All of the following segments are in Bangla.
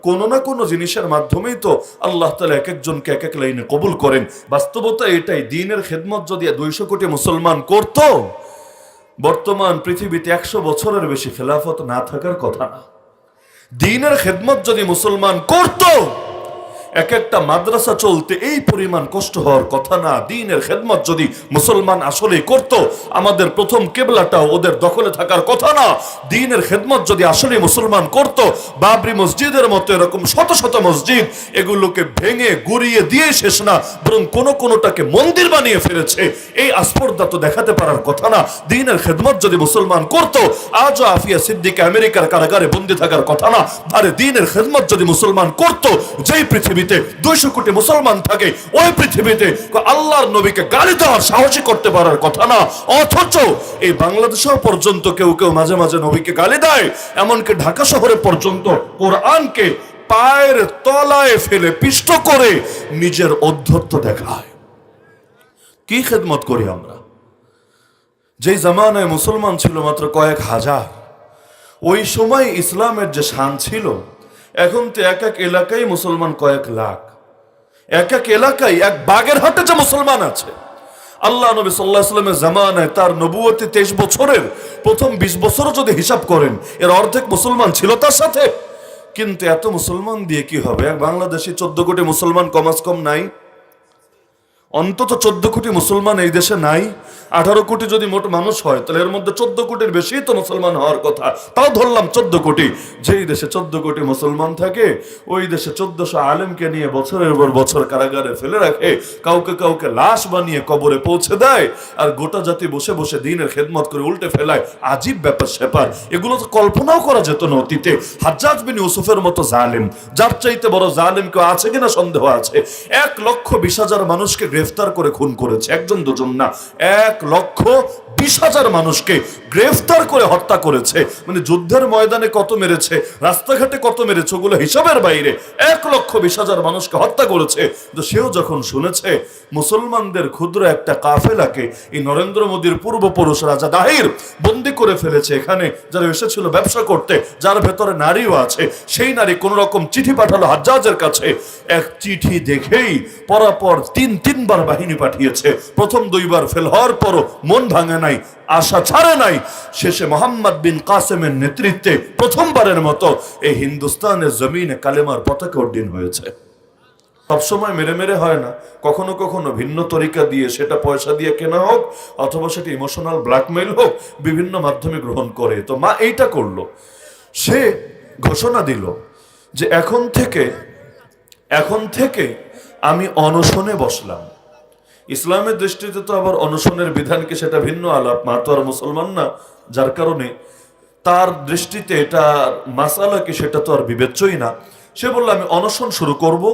কোনো না কোনো জিনিসের মাধ্যমেই তো আল্লাহ তাআলা এক একজনকে এক এক লাইনে কবুল করেন। বাস্তবতা এটাই, দ্বীনের খেদমত যদি 200 কোটি মুসলমান করত, বর্তমান পৃথিবীতে 100 বছরের বেশি খেলাফত না থাকার কথা না। দ্বীনের খেদমত যদি মুসলমান করত, এক একটা মাদ্রাসা চলতে এই পরিমাণ কষ্ট হওয়ার কথা না। দ্বীনের খেদমত যদি মুসলমান আসলেই করত, আমাদের প্রথম কেবলাটাও ওদের দখলে থাকার কথা না। দ্বীনের খেদমত যদি আসলে মুসলমান করত, বাবরি মসজিদের মতো এরকম শত শত মসজিদ, এগুলোকে ভেঙে গুড়িয়ে দিয়ে শেষ না, বরং কোন কোনটাকে মন্দির বানিয়ে ফেলেছে, এই আস্পর্ধা তো দেখাতে পারার কথা না। দ্বীনের খেদমত যদি মুসলমান করত, আজও আফিয়া সিদ্দিক আমেরিকার কারাগারে বন্দী থাকার কথা না। আরে দ্বীনের খেদমত যদি মুসলমান করত, যেই পৃথিবী 200 কোটি মুসলমান থাকে, ওই পৃথিবীতে আল্লাহর নবীকে গালি দেওয়ার সাহসী করতে পারার কথা না। অথচ এই বাংলাদেশেও পর্যন্ত কেউ কেউ মাঝে মাঝে নবীকে গালি দেয়, এমনকি ঢাকা শহরে পর্যন্ত কোরআনকে পায়ের তলায় ফেলে পিষ্ট করে নিজের ঔদ্ধত্য দেখায়। কি খেদমত করি আমরা? যেই জামানায় মুসলমান ছিল মাত্র কয়েক হাজার, ওই সময় ইসলামের যে শান ছিল, এখন তো এক এক এলাকায় মুসলমান কয়েক লাখ। এক এক এলাকায় এক বাগেরহাটে যে মুসলমান আছে। আল্লাহ নবী সাল্লাল্লাহু আলাইহি ওয়াসাল্লামের জামানায় তার নবুয়তে 23 বছরের প্রথম 20 বছরও যদি হিসাব করেন, এর অর্ধেক মুসলমান ছিল তার সাথে। কিন্তু এত মুসলমান দিয়ে কি হবে? এক বাংলাদেশে 14 কোটি মুসলমান কমাস কম নাই? অন্তত 14 কোটি মুসলমান এই দেশে নাই? 18 কোটি যদি মোট মানুষ হয়, তাহলে এর মধ্যে 14 কোটির বেশি তো মুসলমান হওয়ার কথা। তাও ধরলাম 14 কোটি। যেই দেশে 14 কোটি মুসলমান থাকে, ওই দেশে 1400 আলেমকে নিয়ে বছরের পর বছর কারাগারে ফেলে রাখে, কাউকে কাউকে লাশ বানিয়ে কবরে পৌঁছে দেয়, আর গোটা জাতি বসে বসে দ্বীনের খেদমত করে উল্টে ফেলায়। আজীব ব্যাপার স্যাপার, এগুলো তো কল্পনাও করা যেত না অতীতে। হাজ্জাজ বিন ইউসুফের মতো জালেম, যার চাইতে বড় জালেম কেউ আছে কিনা সন্দেহ আছে। 1,20,000 মানুষকে গ্রেফতার করে খুন করেছে, একজন দুজন না, 1,20,000 মানুষকে গ্রেফতার করে হত্যা করেছে। মানে যুদ্ধের ময়দানে কত মেরেছে, রাস্তাঘাটে কত মেরেছে, ওগুলো হিসাবের বাইরে। 1,20,000 মানুষকে হত্যা করেছে। তো সেও যখন শুনেছে মুসলমানদের ক্ষুদ্র একটা কাফেলাকে এই নরেন্দ্র মোদীর পূর্বপুরুষ রাজা দাহির বন্দি করে ফেলেছে, এখানে যারা এসেছিল ব্যবসা করতে, যার ভেতরে নারীও আছে, সেই নারী কোন রকম চিঠি পাঠালো হাজ্জাজের কাছে। এক চিঠি দেখেই পরাপর তিনবার বাহিনী পাঠিয়েছে। প্রথম 2 বার ফেল হওয়ার পরও মন ভাঙে নাই, আশা ছাড়ে নাই। শেষে মোহাম্মদ বিন কাসেমের নেতৃত্বে প্রথমবারের মতো এই হিন্দুস্তানের জমিনে কালেমার পতাকা উড্ডীন হয়েছে। সবসময় মেরে মেরে হয় না, কখনো কখনো ভিন্ন তরিকা দিয়ে, সেটা পয়সা দিয়ে কেনা হোক অথবা সেটা ইমোশনাল ব্ল্যাকমেইল হোক, বিভিন্ন মাধ্যমে গ্রহণ করে। তো মা এইটা করলো, সে ঘোষণা দিল যে এখন থেকে আমি অনশনে বসলাম। ইসলামের দৃষ্টিতে তো আবার অনশনের বিধান কি, সেটা ভিন্ন আলাপ। মা তো আর মুসলমান না, যার কারণে তার দৃষ্টিতে এটা মাসালা কি সেটা তো আর বিবেচ্যই না। সে বলল আমি অনশন শুরু করব,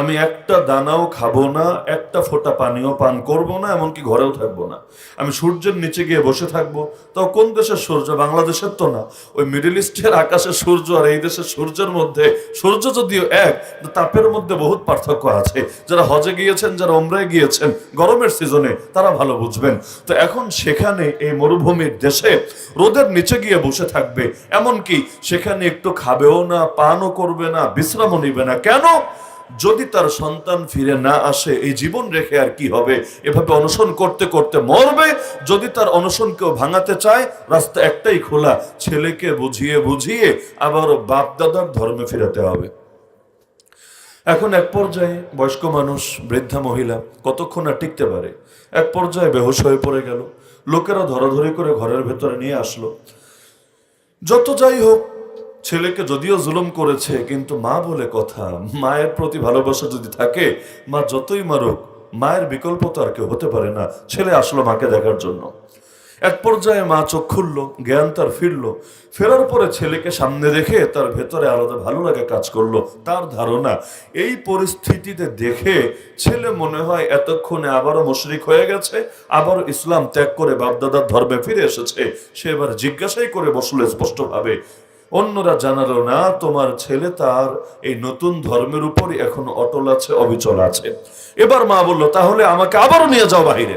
আমি একটা দানাও খাবো না, একটা ফোঁটা পানিও পান করব না, এমনকি ঘরেও থাকবো না। আমি সূর্যের নিচে গিয়ে বসে থাকবো। তো কোন দেশের সূর্য? বাংলাদেশের তো না, ওই মিডল ইস্টের আকাশের সূর্য আর এই দেশের সূর্যের মধ্যে, সূর্য যদিও এক, তাপের মধ্যে বহুত পার্থক্য আছে। যারা হজে গিয়েছেন, যারা ওমরায় গিয়েছেন গরমের সিজনে, তারা ভালো বুঝবেন। তো এখন সেখানে এই মরুভূমির দেশে রোদের নিচে গিয়ে বসে থাকবে, এমনকি সেখানে একটু খাবেও না, পানও করবে না, বিশ্রামও নিবে না। কেন? যদি তার সন্তান ফিরে না আসে, এই জীবন রেখে আর কি হবে? এভাবে অনশন করতে করতে মরবে। যদি তার অনশন কেউ ভাঙাতে চায়, রাস্তা একটাই খোলা, ছেলেকে বুঝিয়ে বুঝিয়ে আবারও বাপ দাদার ধর্মে ফিরাতে হবে। এখন এক পর্যায়ে বয়স্ক মানুষ, বৃদ্ধা মহিলা কতক্ষণ আর টিকতে পারে? এক পর্যায়ে বেহুশ হয়ে পড়ে গেল। লোকেরা ধরাধরি করে ঘরের ভেতরে নিয়ে আসলো। যত যাই হোক, ছেলেকে যদিও জুলুম করেছে, কিন্তু মা বলে কথা, মায়ের প্রতি ভালোবাসা যদি থাকে, মা যতই মারুক, মায়ের বিকল্প তো আর কেউ হতে পারে না। ছেলে আসলো মাকে দেখার জন্য। এক পর্যায়ে মা চোখ খুললো, জ্ঞান তার ফিরলো। ফেরার পরে ছেলেকে সামনে দেখে তার ভেতরে আলাদা ভালো লাগা কাজ করলো। তার ধারণা এই পরিস্থিতিতে দেখে ছেলে মনে হয় এতক্ষণে আবারও মুশরিক হয়ে গেছে, আবারও ইসলাম ত্যাগ করে বাপদাদার ধর্মে ফিরে এসেছে। সে এবার জিজ্ঞাসাই করে বসলো স্পষ্টভাবে। অন্যরা জানালো না, তোমার ছেলে তার এই নতুন ধর্মের উপরই এখন অটল আছে, অবিচল আছে। এবার মা বলল, তাহলে আমাকে আবারও নিয়ে যাও বাহিরে।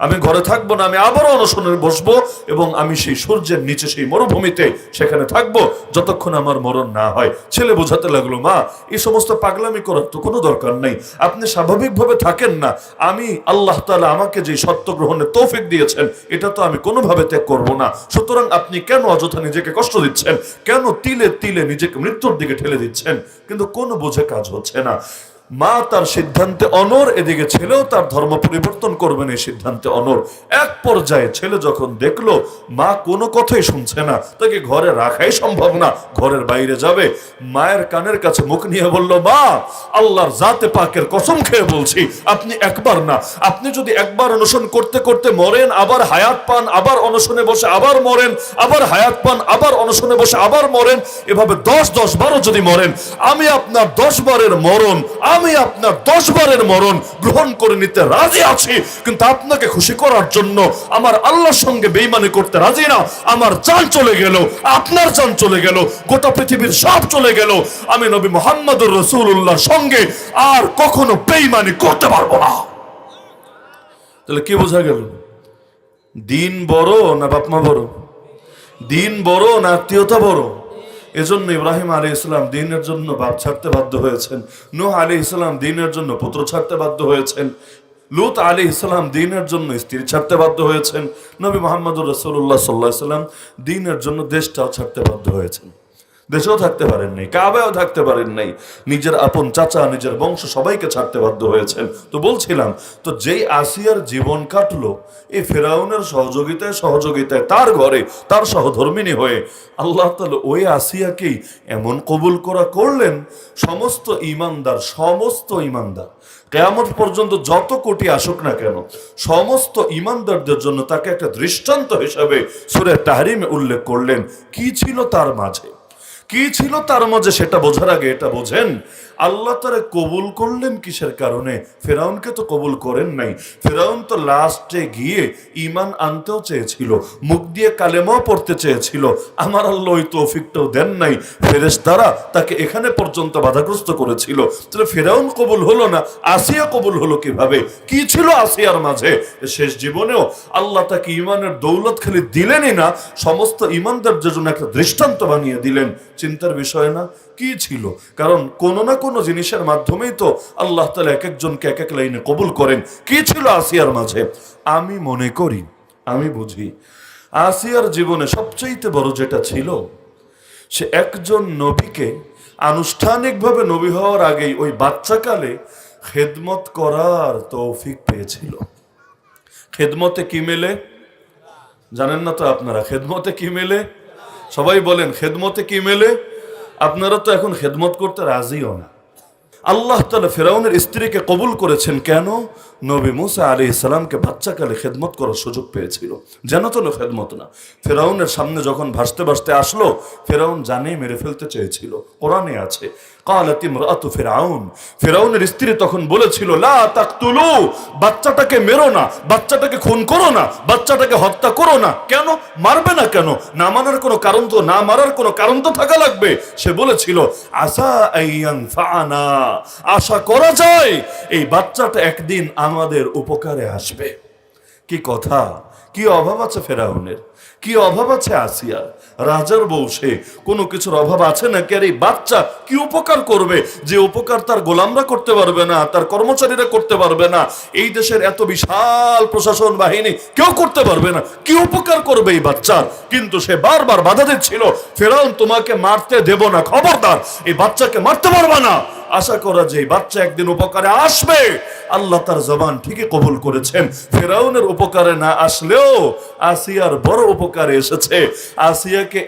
আমি ঘরে থাকবো না, আমি আবারও অনশনে বসবো এবং আমি সেই সূর্যের নিচে সেই মরুভূমিতে সেখানে থাকবো যতক্ষণ আমার মরণ না হয়। ছেলে বোঝাতে লাগলো, মা এই সমস্ত পাগলামি করার তো কোনো দরকার নেই, আপনি স্বাভাবিকভাবে থাকেন না, আমি আল্লাহ তাআলা আমাকে যে সত্য গ্রহণের তৌফিক দিয়েছেন এটা তো আমি কোনোভাবে ত্যাগ করবো না, সুতরাং আপনি কেন অযথা নিজেকে কষ্ট দিচ্ছেন, কেন তিলে তিলে নিজেকে মৃত্যুর দিকে ঠেলে দিচ্ছেন? কিন্তু কোনো বুঝে কাজ হচ্ছে না। মা তার সিদ্ধান্তে অনড়, এদিকে ছেলেও তার ধর্ম পরিবর্তন করবেন এই সিদ্ধান্তে অনড়। এক পর্যায়ে ছেলে যখন দেখলো মা কোনো কথাই শুনছে না, তাকে ঘরে রাখাই সম্ভব না, ঘরের বাইরে যাবে, মায়ের কানের কাছে মুখ নিয়ে বলল, মা আল্লাহর জাতে পাকের কসম খেয়ে বলছি আপনি একবার না, আপনি যদি একবার অনশন করতে করতে মরেন, আবার হায়াত পান, আবার অনশনে বসে আবার মরেন, আবার হায়াত পান, আবার অনশনে বসে আবার মরেন, এভাবে 10 বারও যদি মরেন, আমি আপনার 10 বারের মরণ, আমি আপনার 10 বারের মরণ গ্রহণ করে নিতে রাজি আছি, কিন্তু আপনাকে খুশি করার জন্য আমার আল্লাহর সঙ্গে বেঈমানি করতে রাজি না। আমার জান চলে গেল, আপনার জান চলে গেল, গোটা পৃথিবীর সব চলে গেল, আমি নবী মুহাম্মদুর রাসূলুল্লাহর সঙ্গে আর কখনো বেঈমানি করতে পারবো না। তাহলে কি বোঝা গেল? দিন বড় না বাপমা বড়? দিন বড় না আত্মীয়তা বড়? এজন্য ইব্রাহিম আলাইহিস সালাম দ্বীনের জন্য বাপ ছাড়তে বাধ্য হয়েছেন, নূহ আলাইহিস সালাম দ্বীনের জন্য পুত্র ছাড়তে বাধ্য হয়েছেন, লূত আলাইহিস সালাম দ্বীনের জন্য স্ত্রী ছাড়তে বাধ্য হয়েছেন, নবী মুহাম্মদুর রাসূলুল্লাহ সাল্লাল্লাহু আলাইহি ওয়াসাল্লাম দ্বীনের জন্য দেশটাও ছাড়তে বাধ্য হয়েছেন। দেশেও থাকতে পারেন নাই, কাবায়ও থাকতে পারেন নাই, নিজের আপন চাচা, নিজের বংশ সবাইকে ছাড়তে বাধ্য হয়েছেন। তো বলছিলাম, তো যেই আসিয়ার জীবন কাটলো এই ফেরাউনের সহযোগিতায় তার ঘরে তার সহধর্মিনী হয়ে, আল্লাহ তাআলা ওই আসিয়াকেই এমন কবুল করলেন, সমস্ত ঈমানদার কিয়ামত পর্যন্ত যত কোটি আসুক না কেন, সমস্ত ঈমানদারদের জন্য তাকে একটা দৃষ্টান্ত হিসাবে সূরা তাহরিমে উল্লেখ করলেন। কি ছিল তার মাঝে, কি ছিল তার মাঝে সেটা বোঝার আগে এটা বোঝেন, আল্লাহ তারে কবুল করলেন কিসের কারণে? ফেরাউনকে তো কবুল করেন নাই, ফেরাউন তো লাস্টে গিয়ে ঈমান আনতেও চেয়েছিল, মুখ দিয়ে কালেমাও পড়তে চেয়েছিল, আমার আল্লাহ ওই তৌফিকটাও দেন নাই, ফেরেশতারা তাকে এখানে পর্যন্ত বাধাগ্রস্ত করেছিল। তাহলে ফেরাউন কবুল হলো না, আসিয়া কবুল হলো কিভাবে? কি ছিল আসিয়ার মাঝে? শেষ জীবনেও আল্লাহ তাকে ঈমানের দৌলত খালি দিলেনই না, সমস্ত ঈমানদারদের জন্য একটা দৃষ্টান্ত বানিয়ে দিলেন। চিন্তার বিষয় না? কি ছিল? কারণ কোনো না কোনো জিনিসের মাধ্যমেই তো আল্লাহ তাআলা এক একজনকে এক এক লাইনে কবুল করেন। কি ছিল আসিয়ার মাঝে? আমি মনে করি, আমি বুঝি, আসিয়ার জীবনে সবচেয়ে বড় যেটা ছিল, সে একজন নবীকে আনুষ্ঠানিকভাবে নবী হওয়ার আগেই ওই বাচ্চাকালে খেদমত করার তৌফিক পেয়েছিল। খেদমতে কি মেলে জানেন না তো আপনারা? খেদমতে কি মেলে? সবাই বলেন, খেদমতে কি মেলে? আপনারা তো এখন খেদমত করতে রাজিও না। আল্লাহ তাআলা ফেরাউনের স্ত্রীকে কবুল করেছেন কেন? নবী মুসা আলাইহিস সালামকে বাচ্চাকালে খেদমত করার সুযোগ পেয়েছিল, যেন তো খেদমত না। ফেরাউনের সামনে যখন ভাসতে ভাসতে আসলো, ফেরাউন জানে মেরে ফেলতে চেয়েছিল, কোরআনে আছে, ক্বালাত ইমরাতু ফিরআউন, ফেরাউনের স্ত্রী তখন বলেছিল, লা তাকতুলু, বাচ্চাটাকে মেরো না, বাচ্চাটাকে খুন করো না, বাচ্চাটাকে হত্যা করো না। কেন মারবে না? কেন না মারার কোনো কারণ তো, না মারার কোনো কারণ তো থাকা লাগবে। সে বলেছিল, আসা আইয়ান ফানা, আশা করা যায় এই বাচ্চাটা একদিন আমাদের উপকারে আসবে। কি কথা! কি অভাব আছে ফেরাউনের, কি অভাব আছে আসিয়ার? রাজার বউ সে, কোনো কিছুর অভাব আছে নাকি? আর এই বাচ্চা কি উপকার করবে, যে উপকার তার গোলামরা করতে পারবে না, তার কর্মচারীরা করতে পারবে না, এই দেশের এত বিশাল প্রশাসন বাহিনী কেউ করতে পারবে না? কি উপকার করবে এই বাচ্চার? কিন্তু সে বারবার বাধা দিচ্ছিল, ফেরাউন তোমাকে মারতে দেব না, খবরদার এই বাচ্চাকে মারতে পারবে না। আশা করা যে বাচ্চা একদিন উপকারে আসবে। আল্লাহ তার জবান ঠিকই কবুল করেছেন। ফেরাউনের উপকারে না আসলেও আসিয়ার বড় উপকারে এসেছে। আসিয়াকে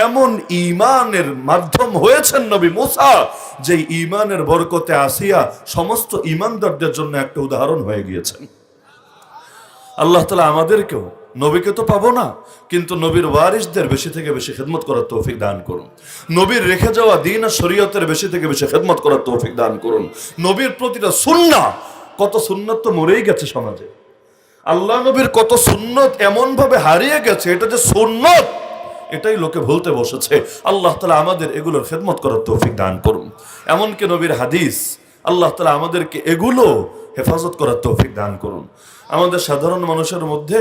এমন ঈমানের মাধ্যম হয়েছেন নবী মুসা, যে ঈমানের বরকতে আসিয়া সমস্ত ঈমানদারদের জন্য একটা উদাহরণ হয়ে গিয়েছেন। আল্লাহ তাআলা আমাদেরকেও, নবীকে তো পাবো না, কিন্তু নবীর ওয়ারিসদের বেশি থেকে বেশি খেদমত করার তৌফিক দান করুন। নবীর রেখে যাওয়া দ্বীন আর শরীয়তের বেশি থেকে বেশি খেদমত করার তৌফিক দান করুন। নবীর প্রতিটা সুন্নাহ, কত সুন্নাত তো মরেই গেছে সমাজে। আল্লাহ নবীর কত সুন্নত এমন ভাবে হারিয়ে গেছে, এটা যে সুন্নত এটাই লোকে ভুলতে বসেছে। আল্লাহ তাআলা আমাদের এগুলোর খেদমত করার তৌফিক দান করুন। এমনকি নবীর হাদিস, আল্লাহ তাআলা আমাদেরকে এগুলো হেফাজত করার তৌফিক দান করুন। আমাদের সাধারণ মানুষের মধ্যে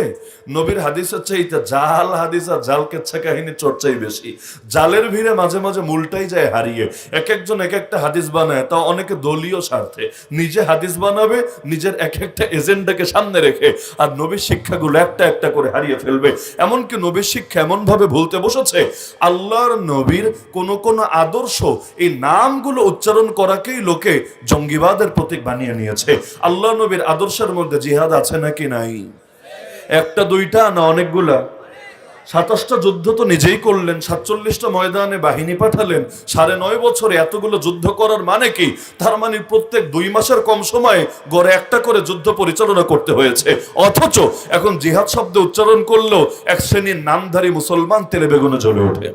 নবীর হাদিসের চাইতে জাল হাদিস আর জাল কেচ্ছা কাহিনীর চর্চাই বেশি। জালের ভিড়ে মাঝে মাঝে মূলটাই যায় হারিয়ে। এক একজন এক একটা হাদিস বানায়, তা অনেকে দলীয় স্বার্থে নিজে হাদিস বানাবে, নিজের এক একটা এজেন্ডাকে সামনে রেখে, আর নবীর শিক্ষাগুলো একটা একটা করে হারিয়ে ফেলবে। এমনকি নবীর শিক্ষা এমন ভাবে ভুলতে বসেছে, আল্লাহর নবীর কোন কোন আদর্শ, এই নামগুলো উচ্চারণ করাকেই লোকে জঙ্গিবাদের প্রতীক বানিয়ে নিয়েছে। আল্লাহ নবীর আদর্শের মধ্যে জিহাদ আছে নাকি নাই? একটা দুইটা না অনেকগুলা? 27টা যুদ্ধ তো নিজেই করলেন, 47টা ময়দানে বাহিনী পাঠালেন, 9.5 বছরে এতগুলো যুদ্ধ করার মানে কি? তার মানে প্রত্যেক 2 মাসের কম সময়ে গড়ে একটা করে যুদ্ধ পরিচালনা করতে হয়েছে। অথচ এখন জিহাদ শব্দ উচ্চারণ করলেও এক শ্রেণীর নামধারী মুসলমান তেলে বেগুনে জ্বলে ওঠে।